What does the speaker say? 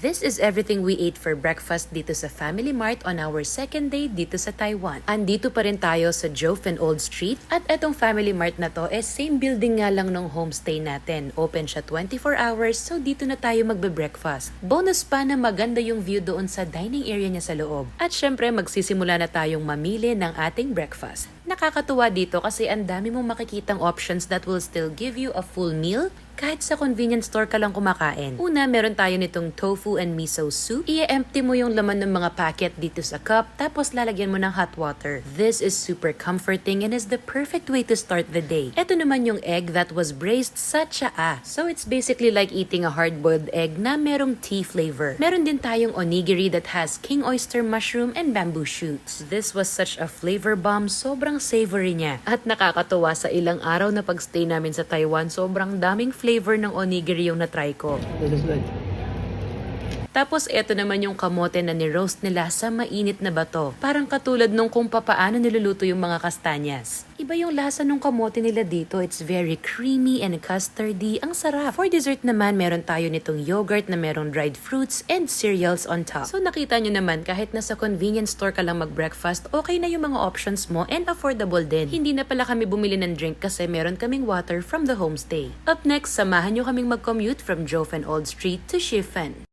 This is everything we ate for breakfast dito sa Family Mart on our second day dito sa Taiwan. Andito pa rin tayo sa Jofen Old Street at etong Family Mart na to same building nga lang nung homestay natin. Open siya 24 hours so dito na tayo magbe-breakfast. Bonus pa na maganda yung view doon sa dining area niya sa loob. At syempre magsisimula na tayong mamili ng ating breakfast. Nakakatuwa dito kasi ang dami mong makikitang options that will still give you a full meal kahit sa convenience store ka lang kumakain. Una, meron tayo nitong tofu and miso soup. I-empty mo yung laman ng mga packet dito sa cup, tapos lalagyan mo ng hot water. This is super comforting and is the perfect way to start the day. Ito naman yung egg that was braised sa tsaa. So it's basically like eating a hard-boiled egg na merong tea flavor. Meron din tayong onigiri that has king oyster mushroom and bamboo shoots. This was such a flavor bomb, sobrang savory niya. At nakakatuwa sa ilang araw na pagstay namin sa Taiwan, sobrang daming flavor ng onigiri yung na-try ko. This is good. Tapos eto naman yung kamote na ni-roast nila sa mainit na bato. Parang katulad nung kung papaano niluluto yung mga kastanyas. Iba yung lasa nung kamote nila dito. It's very creamy and custardy. Ang sarap. For dessert naman, meron tayo nitong yogurt na merong dried fruits and cereals on top. So nakita nyo naman, kahit nasa convenience store ka lang mag-breakfast, okay na yung mga options mo and affordable din. Hindi na pala kami bumili ng drink kasi meron kaming water from the homestay. Up next, samahan nyo kaming mag-commute from Jofen Old Street to Shifen.